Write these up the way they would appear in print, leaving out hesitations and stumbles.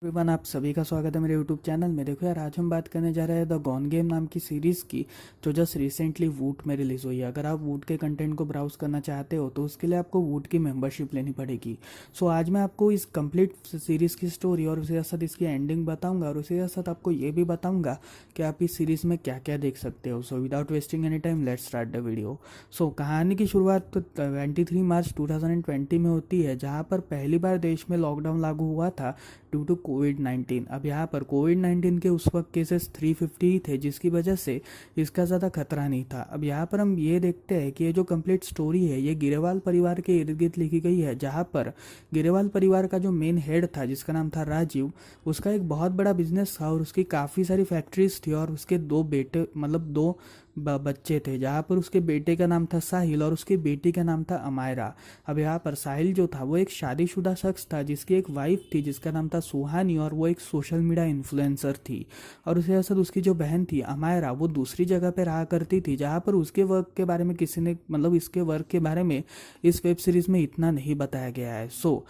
Everyone, आप सभी का स्वागत है मेरे यूट्यूब चैनल में। देखो यार, आज हम बात करने जा रहे हैं द गॉन गेम नाम की सीरीज़ की, जो जस्ट रिसेंटली वूट में रिलीज़ हुई है। अगर आप वूट के कंटेंट को ब्राउज करना चाहते हो तो उसके लिए आपको वूट की मेंबरशिप लेनी पड़ेगी। सो आज मैं आपको इस कंप्लीट सीरीज़ की स्टोरी और उसके साथ इसकी एंडिंग बताऊंगा, और उसके साथ आपको ये भी बताऊंगा कि आप इस सीरीज़ में क्या क्या देख सकते हो। So without wasting any time, let's start the video. So कहानी की शुरुआत तो 23 मार्च 2020 में होती है, जहाँ पर पहली बार देश में लॉकडाउन लागू हुआ था ड्यू टू कोविड-19। अब यहाँ पर कोविड-19 के उस वक्त केसेस 350 ही थे, जिसकी वजह से इसका ज़्यादा खतरा नहीं था। अब यहाँ पर हम ये देखते हैं कि ये जो कंप्लीट स्टोरी है ये गिरेवाल परिवार के इर्द गिर्द लिखी गई है, जहाँ पर गिरेवाल परिवार का जो मेन हेड था, जिसका नाम था राजीव, उसका एक बहुत बड़ा बिजनेस था और उसकी काफ़ी सारी फैक्ट्रीज थी, और उसके दो बेटे मतलब दो बच्चे थे, जहाँ पर उसके बेटे का नाम था साहिल और उसकी बेटी का नाम था अमायरा। अब यहाँ पर साहिल जो था वो एक शादीशुदा शख्स था, जिसकी एक वाइफ थी जिसका नाम था सुहानी, और वो एक सोशल मीडिया इन्फ्लुएंसर थी। और उसके साथ उसकी जो बहन थी अमायरा, वो दूसरी जगह पे रहा करती थी, जहाँ पर उसके वर्क के बारे में किसी ने इसके वर्क के बारे में इस वेब सीरीज में इतना नहीं बताया गया है। सो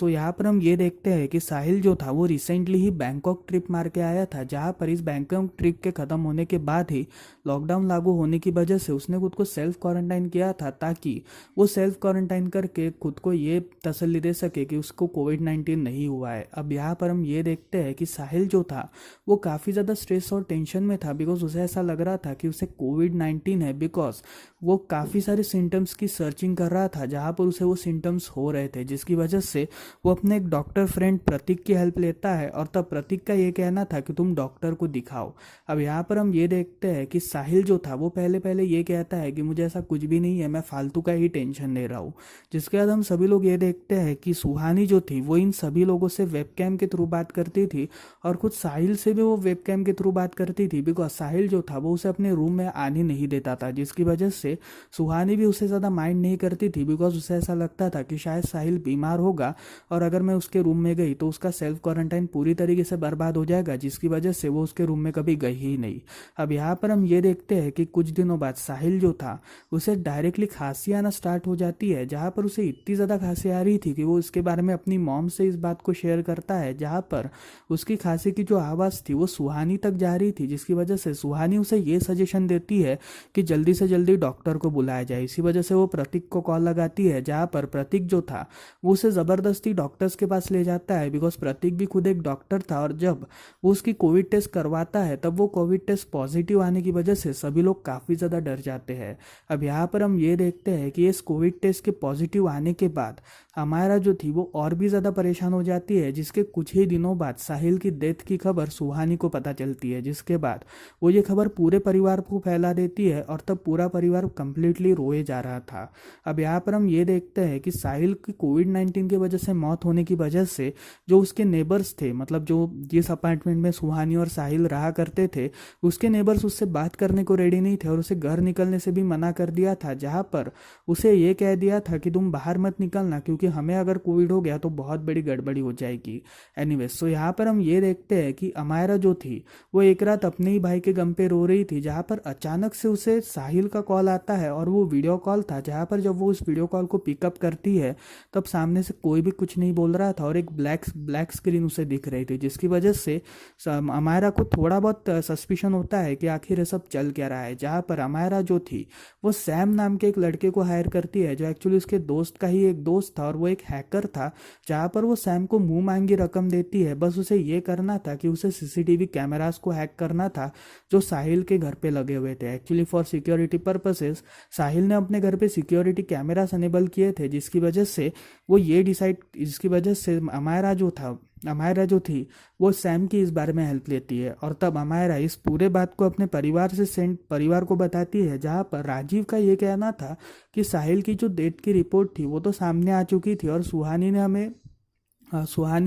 यहाँ पर हम ये देखते हैं कि साहिल जो था वो रिसेंटली ही बैंकॉक ट्रिप मार के आया था, जहाँ पर इस बैंकॉक ट्रिप के ख़त्म होने के बाद ही लॉकडाउन लागू होने की वजह से उसने खुद को सेल्फ क्वारंटाइन किया था, ताकि वो सेल्फ क्वारंटाइन करके खुद को ये तसल्ली दे सके कि उसको कोविड-19 नहीं हुआ है। अब यहाँ पर हम ये देखते हैं कि साहिल जो था वो काफ़ी ज़्यादा स्ट्रेस और टेंशन में था, बिकॉज उसे ऐसा लग रहा था कि उसे कोविड-19 है, बिकॉज वो काफ़ी सारे सिम्टम्स की सर्चिंग कर रहा था जहाँ पर उसे वो सिम्टम्स हो रहे थे, जिसकी वजह से वो अपने एक डॉक्टर फ्रेंड प्रतीक की हेल्प लेता है, और तब प्रतीक का ये कहना था कि तुम डॉक्टर को दिखाओ। अब यहाँ पर हम ये देखते हैं कि साहिल जो था वो पहले पहले ये कहता है कि मुझे ऐसा कुछ भी नहीं है, मैं फालतू का ही टेंशन ले रहा हूँ। जिसके बाद हम सभी लोग ये देखते हैं कि सुहानी जो थी वो इन सभी लोगों से वेबकैम के थ्रू बात करती थी, और खुद साहिल से भी वो वेबकैम के थ्रू बात करती थी, बिकॉज साहिल जो था वो उसे अपने रूम में आने नहीं देता था, जिसकी वजह से सुहानी भी उसे ज़्यादा माइंड नहीं करती थी, बिकॉज उसे ऐसा लगता था कि शायद साहिल बीमार होगा और अगर मैं उसके रूम में गई तो उसका सेल्फ क्वारंटाइन पूरी तरीके से बर्बाद हो जाएगा, जिसकी वजह से वो उसके रूम में कभी गई ही नहीं। अब यहाँ पर हम ये देखते हैं कि कुछ दिनों बाद साहिल जो था उसे डायरेक्टली खांसी आना स्टार्ट हो जाती है, जहाँ पर उसे इतनी ज़्यादा खांसी आ रही थी कि वो इसके बारे में अपनी मॉम से इस बात को शेयर करता है, जहाँ पर उसकी खांसी की जो आवाज़ थी वो सुहानी तक जा रही थी, जिसकी वजह से सुहानी उसे ये सजेशन देती है कि जल्दी से जल्दी डॉक्टर को बुलाया जाए। इसी वजह से वो प्रतीक को कॉल लगाती है, जहाँ पर प्रतीक जो था वो उसे ज़बरदस्ती डॉक्टर्स के पास ले जाता है, बिकॉज प्रतीक भी खुद एक डॉक्टर था, और जब वो उसकी कोविड टेस्ट करवाता है तब वो कोविड टेस्ट पॉजिटिव आने की वजह से सभी लोग काफ़ी ज़्यादा डर जाते हैं। अब यहाँ पर हम ये देखते हैं कि इस कोविड टेस्ट के पॉजिटिव आने के बाद अमायरा जो थी वो और भी ज़्यादा परेशान हो जाती है, जिसके कुछ ही दिनों बाद साहिल की डेथ की खबर सुहानी को पता चलती है, जिसके बाद वो ये खबर पूरे परिवार को फैला देती है, और तब पूरा परिवार कंप्लीटली रोए जा रहा था। अब यहाँ पर हम ये देखते हैं कि साहिल की कोविड-19 की वजह से मौत होने की वजह से जो उसके नेबर्स थे, मतलब जो जिस अपार्टमेंट में सुहानी और साहिल रहा करते थे, उसके नेबर्स उससे बात करने को रेडी नहीं थे और उसे घर निकलने से भी मना कर दिया था, जहाँ पर उसे ये कह दिया था कि तुम बाहर मत निकलना, क्योंकि हमें अगर कोविड हो गया तो बहुत बड़ी गड़बड़ी हो जाएगी। एनीवेज, सो यहाँ पर हम ये देखते हैं कि अमायरा जो थी वो एक रात अपने ही भाई के गम पे रो रही थी, जहाँ पर अचानक से उसे साहिल का कॉल आता है, और वो वीडियो कॉल था, जहाँ पर जब वो उस वीडियो कॉल को पिकअप करती है तब सामने से कोई भी कुछ नहीं बोल रहा था, और एक ब्लैक स्क्रीन उसे दिख रही थी, जिसकी वजह से अमायरा को थोड़ा बहुत सस्पिशन होता है कि आखिर ये सब चल क्या रहा है। जहाँ पर अमायरा जो थी वो सैम नाम के एक लड़के को हायर करती है, जो एक्चुअली उसके दोस्त का ही एक दोस्त था, और वो एक हैकर था, जहाँ पर वो सैम को मुंह मांगी रकम देती है। बस उसे ये करना था कि उसे सीसीटीवी कैमरास को हैक करना था जो साहिल के घर पे लगे हुए थे। एक्चुअली फॉर सिक्योरिटी पर्पसेस साहिल ने अपने घर पे सिक्योरिटी कैमरास अनेबल किए थे, जिसकी वजह से अमायरा जो थी वो सैम की इस बारे में हेल्प लेती है, और तब अमायरा इस पूरे बात को अपने परिवार को बताती है, जहाँ पर राजीव का ये कहना था कि साहिल की जो डेथ की रिपोर्ट थी वो तो सामने आ चुकी थी, और सुहानी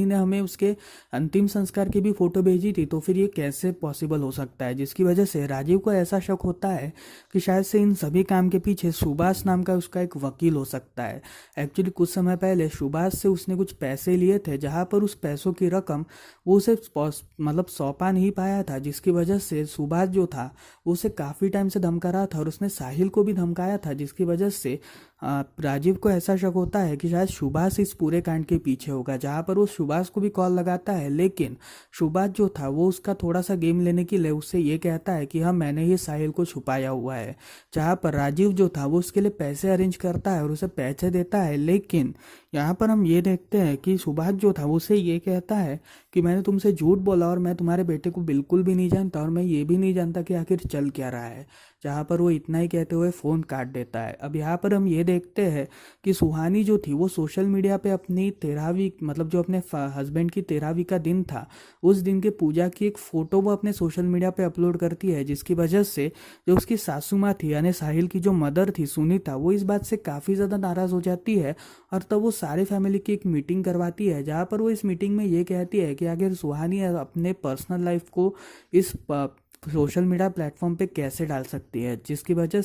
ने हमें उसके अंतिम संस्कार की भी फोटो भेजी थी, तो फिर ये कैसे पॉसिबल हो सकता है। जिसकी वजह से राजीव को ऐसा शक होता है कि शायद से इन सभी काम के पीछे सुभाष नाम का उसका एक वकील हो सकता है। एक्चुअली कुछ समय पहले सुभाष से उसने कुछ पैसे लिए थे, जहां पर उस पैसों की रकम वो उसे सौंपा नहीं पाया था, जिसकी वजह से सुभाष जो था वो उसे काफ़ी टाइम से धमका रहा था, और उसने साहिल को भी धमकाया था, जिसकी वजह से राजीव को ऐसा शक होता है कि शायद सुभाष इस पूरे कांड के पीछे होगा, जहाँ पर वो सुभाष को भी कॉल लगाता है, लेकिन सुभाष जो था वो उसका थोड़ा सा गेम लेने के लिए उससे ये कहता है कि हाँ मैंने ही साहिल को छुपाया हुआ है। जहाँ पर राजीव जो था वो उसके लिए पैसे अरेंज करता है और उसे पैसे देता है, लेकिन यहाँ पर हम ये देखते हैं कि सुभाष जो था वो उसे ये कहता है कि मैंने तुमसे झूठ बोला और मैं तुम्हारे बेटे को बिल्कुल भी नहीं जानता और मैं ये भी नहीं जानता कि आखिर चल क्या रहा है। जहाँ पर वो इतना ही कहते हुए फ़ोन काट देता है। अब यहाँ पर हम ये देखते हैं कि सुहानी जो थी वो सोशल मीडिया पे अपनी 13वीं मतलब जो अपने हस्बैंड की 13वीं का दिन था उस दिन के पूजा की एक फ़ोटो वो अपने सोशल मीडिया पे अपलोड करती है, जिसकी वजह से जो उसकी सासू माँ थी यानी साहिल की जो मदर थी सुनीता, वो इस बात से काफ़ी ज़्यादा नाराज़ हो जाती है और तब वो सारे फैमिली की एक मीटिंग करवाती है, जहाँ पर वो इस मीटिंग में ये कहती है कि आखिर सुहानी अपने पर्सनल लाइफ को इस सोशल मीडिया प्लेटफॉर्म पे कैसे डाल सकती है, जिसकी वजह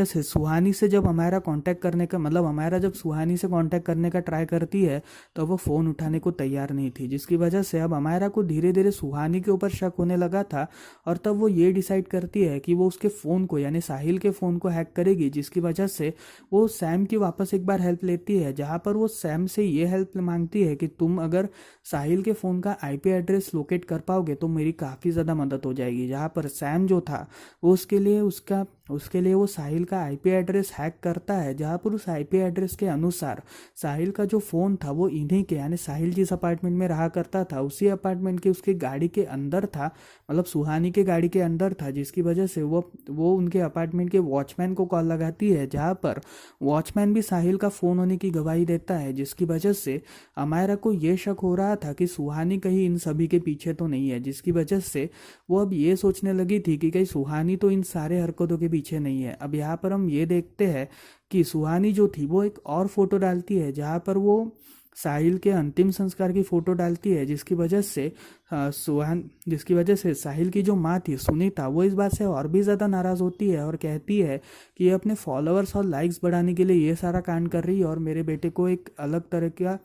से सुहानी से जब हमारा कांटेक्ट करने का मतलब हमारा जब सुहानी से कांटेक्ट करने का ट्राई करती है तो वो फ़ोन उठाने को तैयार नहीं थी, जिसकी वजह से अब हमारा को धीरे धीरे सुहानी के ऊपर शक होने लगा था और तब वो ये डिसाइड करती है कि वो उसके फ़ोन को यानी साहिल के फ़ोन को हैक करेगी, जिसकी वजह से वो सैम की वापस एक बार हेल्प लेती है, जहाँ पर वो सैम से ये हेल्प मांगती है कि तुम अगर साहिल के फ़ोन का आईपी एड्रेस लोकेट कर पाओगे तो मेरी काफ़ी ज़्यादा मदद हो जाएगी। जहाँ पर सैम जो था वो उसके लिए वो साहिल का आईपी एड्रेस हैक करता है, जहाँ पर उस आईपी एड्रेस के अनुसार साहिल का जो फ़ोन था वो इन्हीं के यानी साहिल जिस अपार्टमेंट में रहा करता था उसी अपार्टमेंट के उसकी गाड़ी के अंदर था, मतलब सुहानी के गाड़ी के अंदर था, जिसकी वजह से वो उनके अपार्टमेंट के वॉचमैन को कॉल लगाती है, जहाँ पर वॉचमैन भी साहिल का फ़ोन होने की गवाही देता है, जिसकी वजह से अमायरा को ये शक हो रहा था कि सुहानी कहीं इन सभी के पीछे तो नहीं है, जिसकी वजह से वो अब ये सोचने लगी थी कि कहीं सुहानी तो इन सारे हरकतों के पीछे नहीं है। अब यहाँ पर हम ये देखते हैं कि सुहानी जो थी वो एक और फोटो डालती है, जहाँ पर वो साहिल के अंतिम संस्कार की फोटो डालती है, जिसकी वजह से साहिल की जो माँ थी सुनीता वो इस बात से और भी ज़्यादा नाराज़ होती है और कहती है कि ये अपने फॉलोअर्स और लाइक्स बढ़ाने के लिए ये सारा कांड कर रही है और मेरे बेटे को एक अलग तरह का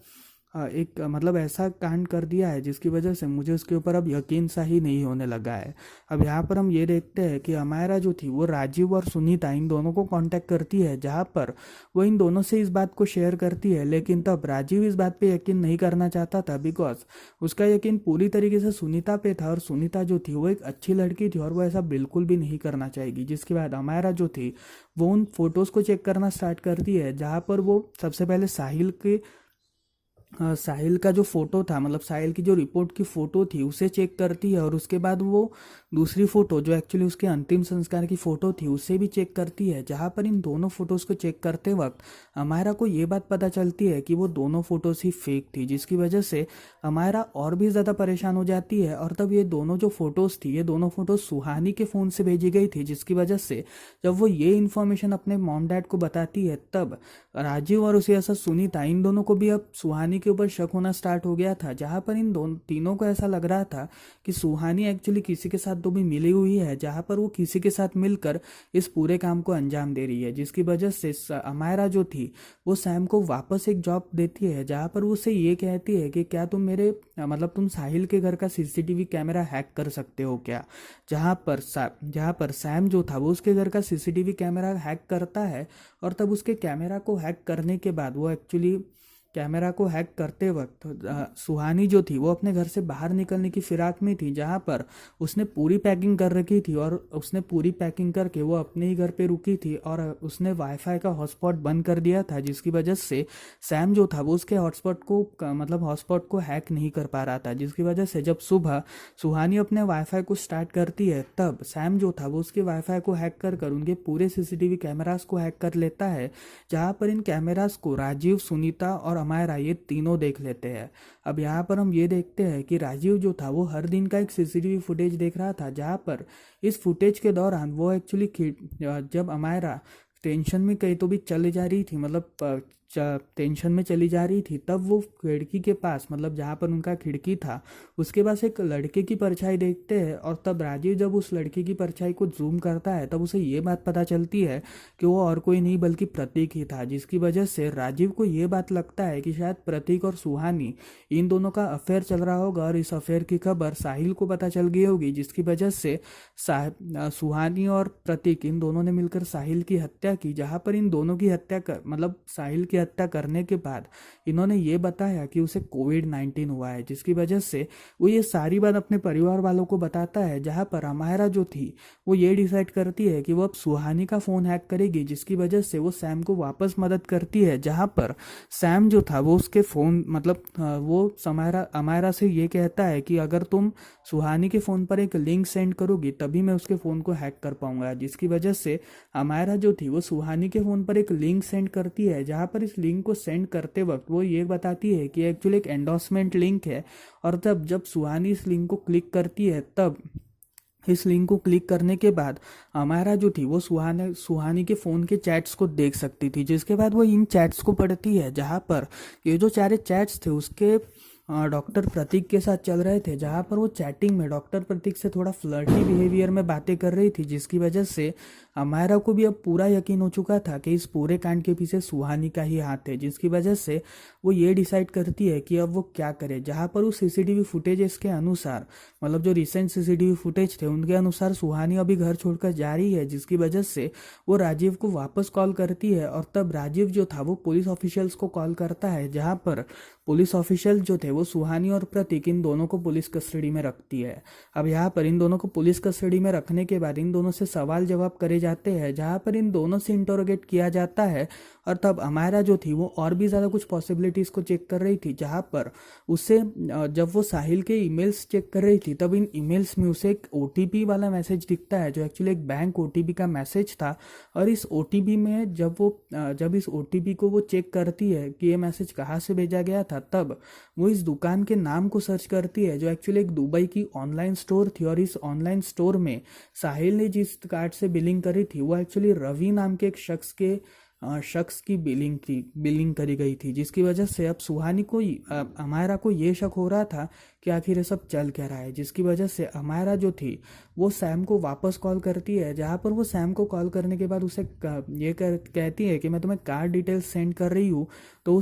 एक मतलब ऐसा कांड कर दिया है जिसकी वजह से मुझे उसके ऊपर अब यकीन सा ही नहीं होने लगा है। अब यहाँ पर हम ये देखते हैं कि अमायरा जो थी वो राजीव और सुनीता इन दोनों को कांटेक्ट करती है, जहाँ पर वो इन दोनों से इस बात को शेयर करती है, लेकिन तब राजीव इस बात पे यकीन नहीं करना चाहता था बिकॉज उसका यकीन पूरी तरीके से सुनीता पे था और सुनीता जो थी वो एक अच्छी लड़की थी और वो ऐसा बिल्कुल भी नहीं करना चाहेगी। जिसके बाद अमायरा जो थी वो उन फोटोज़ को चेक करना स्टार्ट करती है, जहाँ पर वो सबसे पहले साहिल का जो फोटो था मतलब साहिल की जो रिपोर्ट की फोटो थी उसे चेक करती है और उसके बाद वो दूसरी फोटो जो एक्चुअली उसके अंतिम संस्कार की फोटो थी उसे भी चेक करती है, जहाँ पर इन दोनों फोटोज़ को चेक करते वक्त अमायरा को ये बात पता चलती है कि वो दोनों फोटोज़ ही फेक थी, जिसकी वजह से अमायरा और भी ज़्यादा परेशान हो जाती है। और तब ये दोनों जो फोटोज़ थी ये दोनों फोटोज़ सुहानी के फ़ोन से भेजी गई थी, जिसकी वजह से जब वो ये इन्फॉर्मेशन अपने मॉम डैड को बताती है तब राजीव और उसी ऐसा सुनीता इन दोनों को भी अब सुहानी के ऊपर शक होना स्टार्ट हो गया था, जहाँ पर इन दोनों तीनों को ऐसा लग रहा था कि सुहानी एक्चुअली किसी के साथ तो भी मिली हुई है, जहाँ पर वो किसी के साथ मिलकर इस पूरे काम को अंजाम दे रही है, जिसकी वजह से अमायरा जो थी वो सैम को वापस एक जॉब देती है, जहाँ पर वो उसे ये कहती है कि क्या तुम तुम साहिल के घर का सीसीटीवी कैमरा हैक कर सकते हो क्या। जहाँ पर सैम जो था वो उसके घर का सीसीटीवी कैमरा हैक करता है और तब उसके कैमरा को हैक करने के बाद वो एक्चुअली कैमरा को हैक करते वक्त सुहानी जो थी वो अपने घर से बाहर निकलने की फिराक में थी, जहाँ पर उसने पूरी पैकिंग कर रखी थी और उसने पूरी पैकिंग करके वो अपने ही घर पे रुकी थी और उसने वाईफाई का हॉटस्पॉट बंद कर दिया था, जिसकी वजह से सैम जो था वो उसके हॉटस्पॉट को हैक नहीं कर पा रहा था, जिसकी वजह से जब सुबह सुहानी अपने वाईफाई को स्टार्ट करती है तब सैम जो था वो उसके वाईफाई को हैक कर उनके पूरे सीसीटीवी कैमरास को हैक कर लेता है, जहाँ पर इन कैमरास को राजीव, सुनीता और अमायरा ये तीनों देख लेते हैं। अब यहाँ पर हम ये देखते हैं कि राजीव जो था वो हर दिन का एक सीसीटीवी फुटेज देख रहा था, जहाँ पर इस फुटेज के दौरान वो एक्चुअली जब अमायरा टेंशन में कहीं तो भी चले जा रही थी टेंशन में चली जा रही थी, तब वो खिड़की के पास, मतलब जहाँ पर उनका खिड़की था उसके पास एक लड़के की परछाई देखते हैं। और तब राजीव जब उस लड़के की परछाई को जूम करता है तब उसे ये बात पता चलती है कि वो और कोई नहीं बल्कि प्रतीक ही था, जिसकी वजह से राजीव को ये बात लगता है कि शायद प्रतीक और सुहानी इन दोनों का अफेयर चल रहा होगा और इस अफेयर की खबर साहिल को पता चल गई होगी, जिसकी वजह से सुहानी और प्रतीक इन दोनों ने मिलकर साहिल की हत्या की। जहां पर इन दोनों की हत्या कर मतलब साहिल की हत्या करने के बाद इन्होंने ये बताया कि उसे कोविड-19 हुआ है, जिसकी वजह से वो ये सारी बात अपने परिवार वालों को बताता है। जहां पर अमायरा जो थी वो ये डिसाइड करती है कि वो अब सुहानी का फोन हैक करेगी, जिसकी वजह से वो सैम को वापस मदद करती है। जहां पर सैम जो था वो उसके फोन वो अमायरा से ये कहता है कि अगर तुम सुहानी के फोन पर एक लिंक सेंड करोगी तभी मैं उसके फोन को हैक कर पाऊंगा, जिसकी वजह से अमायरा जो थी वो सुहानी के फोन पर एक लिंक सेंड करती है। जहां पर इस लिंक को सेंड करते वक्त वो ये बताती है कि एक्चुअली एक एंडोर्समेंट लिंक है। और तब जब सुहानी इस लिंक को क्लिक करती है तब इस लिंक को क्लिक करने के बाद अमायरा जो थी वो सुहानी के फ़ोन के चैट्स को देख सकती थी, जिसके बाद वो इन चैट्स को पढ़ती है। जहाँ पर ये जो सारे चैट्स थे उसके डॉक्टर प्रतीक के साथ चल रहे थे, जहाँ पर वो चैटिंग में डॉक्टर प्रतीक से थोड़ा फ्लर्टी बिहेवियर में बातें कर रही थी, जिसकी वजह से अमायरा को भी अब पूरा यकीन हो चुका था कि इस पूरे कांड के पीछे सुहानी का ही हाथ है, जिसकी वजह से वो ये डिसाइड करती है कि अब वो क्या करे। जहाँ पर उस सीसीटीवी फुटेजेस के अनुसार, मतलब जो रिसेंट सीसीटीवी फुटेज थे उनके अनुसार सुहानी अभी घर छोड़कर जा रही है, जिसकी वजह से वो राजीव को वापस कॉल करती है। और तब राजीव जो था वो पुलिस ऑफिशियल्स को कॉल करता है, जहाँ पर पुलिस ऑफिशियल जो थे वो सुहानी और प्रतीक इन दोनों को पुलिस कस्टडी में रखती है। अब यहाँ पर इन दोनों को पुलिस कस्टडी में रखने के बाद इन दोनों से सवाल जवाब करे जाते हैं, जहाँ पर इन दोनों से इंटरोगेट किया जाता है। और तब अमायरा जो थी वो और भी ज़्यादा कुछ पॉसिबिलिटीज़ को चेक कर रही थी, जहाँ पर उसे जब वो साहिल के ईमेल्स चेक कर रही थी तब इन ईमेल्स में उसे एक ओटीपी वाला मैसेज दिखता है, जो एक्चुअली एक बैंक ओटीपी का मैसेज था। और इस ओटीपी में जब इस ओटीपी को वो चेक करती है कि ये मैसेज कहाँ से भेजा गया था, तब वो इस दुकान के नाम को सर्च करती है, जो एक्चुअली एक दुबई की ऑनलाइन स्टोर थी। और इस ऑनलाइन स्टोर में साहिल ने जिस कार्ड से बिलिंग करी थी वो एक्चुअली रवि नाम के एक शख्स की बिलिंग करी गई थी, जिसकी वजह से अब सुहानी को अमायरा को ये शक हो रहा था कि आखिर ये सब चल क्या रहा है, जिसकी वजह से अमायरा जो थी वो सैम को वापस कॉल करती है। जहाँ पर वो सैम को कॉल करने के बाद उसे कहती है कि मैं तुम्हें कार्ड डिटेल्स सेंड कर रही हूँ, तो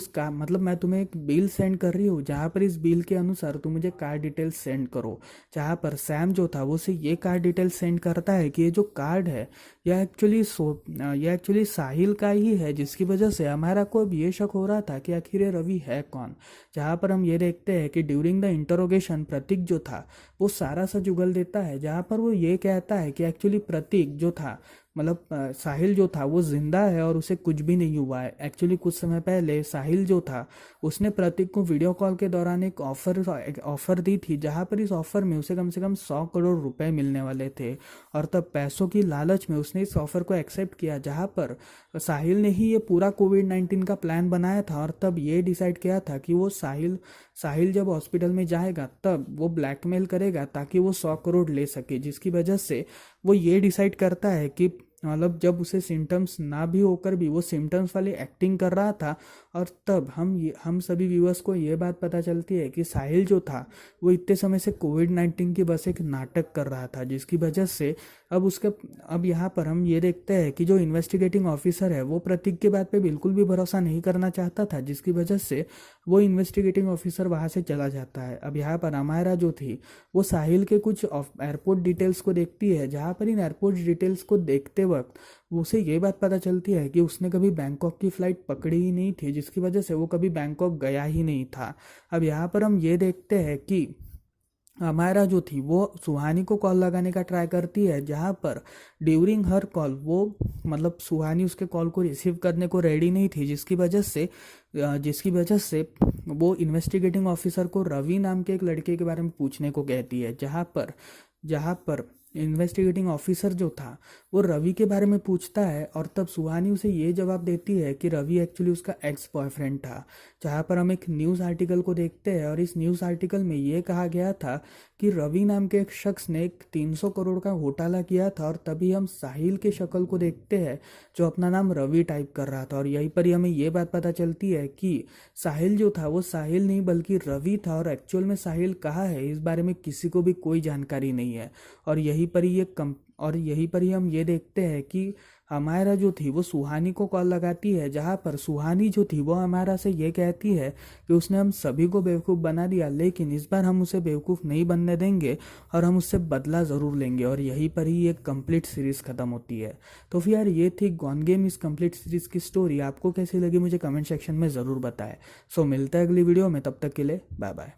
मैं तुम्हें एक बिल सेंड कर रही हूँ, जहाँ पर इस बिल के अनुसार तुम मुझे कार्ड डिटेल्स सेंड करो। जहाँ पर सैम जो था वो उसे ये कार्ड डिटेल्स सेंड करता है कि ये जो कार्ड है यह एक्चुअली साहिल का ही है, जिसकी वजह से हमारा को अब ये शक हो रहा था कि आखिर ये रवि है कौन। जहाँ पर हम ये देखते हैं कि ड्यूरिंग द इंटरोगेशन प्रतीक जो था वो सारा सच उगल देता है, जहाँ पर वो ये कहता है कि एक्चुअली प्रतीक जो था साहिल जो था वो जिंदा है और उसे कुछ भी नहीं हुआ है। एक्चुअली कुछ समय पहले साहिल जो था उसने प्रतीक को वीडियो कॉल के दौरान एक ऑफर दी थी, जहां पर इस ऑफर में उसे कम से कम 100 करोड़ रुपए मिलने वाले थे। और तब पैसों की लालच में उसने इस ऑफर को एक्सेप्ट किया, जहां पर साहिल ने ही ये पूरा कोविड-19 का प्लान बनाया था। और तब ये डिसाइड किया था कि वो साहिल जब हॉस्पिटल में जाएगा तब वो ब्लैकमेल करेगा ताकि वो 100 करोड़ ले सके, जिसकी वजह से वो ये डिसाइड करता है कि जब उसे सिम्टम्स ना भी होकर भी वो सिम्टम्स वाली एक्टिंग कर रहा था। और तब हम सभी व्यूअर्स को ये बात पता चलती है कि साहिल जो था वो इतने समय से कोविड-19 की बस एक नाटक कर रहा था, जिसकी वजह से अब यहाँ पर हम ये देखते हैं कि जो इन्वेस्टिगेटिंग ऑफिसर है वो प्रतीक के बात पे बिल्कुल भी भरोसा नहीं करना चाहता था, जिसकी वजह से वो इन्वेस्टिगेटिंग ऑफिसर वहाँ से चला जाता है। अब यहाँ पर अमायरा जो थी वो साहिल के कुछ एयरपोर्ट डिटेल्स को देखती है, जहाँ पर इन एयरपोर्ट डिटेल्स को देखते वक्त उसे ये बात पता चलती है कि उसने कभी बैंकॉक की फ्लाइट पकड़ी ही नहीं थी, जिसकी वजह से वो कभी बैंकॉक गया ही नहीं था। अब यहाँ पर हम ये देखते हैं कि अमायरा जो थी वो सुहानी को कॉल लगाने का ट्राई करती है, जहाँ पर ड्यूरिंग हर कॉल सुहानी उसके कॉल को रिसीव करने को रेडी नहीं थी, जिसकी वजह से वो इन्वेस्टिगेटिंग ऑफिसर को रवि नाम के एक लड़के के बारे में पूछने को कहती है, जहाँ पर इन्वेस्टिगेटिंग ऑफिसर जो था वो रवि के बारे में पूछता है और तब सुहानी उसे ये जवाब देती है कि रवि एक्चुअली उसका एक्स बॉयफ्रेंड था। जहाँ पर हम एक न्यूज़ आर्टिकल को देखते हैं और इस न्यूज़ आर्टिकल में ये कहा गया था कि रवि नाम के एक शख्स ने एक 300 करोड़ का घोटाला किया था। और तभी हम साहिल के शक्ल को देखते हैं जो अपना नाम रवि टाइप कर रहा था, और यहीं पर ही हमें ये बात पता चलती है कि साहिल जो था वो साहिल नहीं बल्कि रवि था। और एक्चुअल में साहिल कहाँ है इस बारे में किसी को भी कोई जानकारी नहीं है। और यहीं पर ही हम ये देखते हैं कि हमारा जो थी वो सुहानी को कॉल लगाती है, जहाँ पर सुहानी जो थी वो हमारा से ये कहती है कि उसने हम सभी को बेवकूफ़ बना दिया, लेकिन इस बार हम उसे बेवकूफ़ नहीं बनने देंगे और हम उससे बदला ज़रूर लेंगे। और यहीं पर ही एक कंप्लीट सीरीज़ ख़त्म होती है। तो फिर यार ये थी गॉन गेम इस कंप्लीट सीरीज़ की स्टोरी। आपको कैसी लगी मुझे कमेंट सेक्शन में ज़रूर बताएं। सो मिलता है अगली वीडियो में, तब तक के लिए बाय बाय।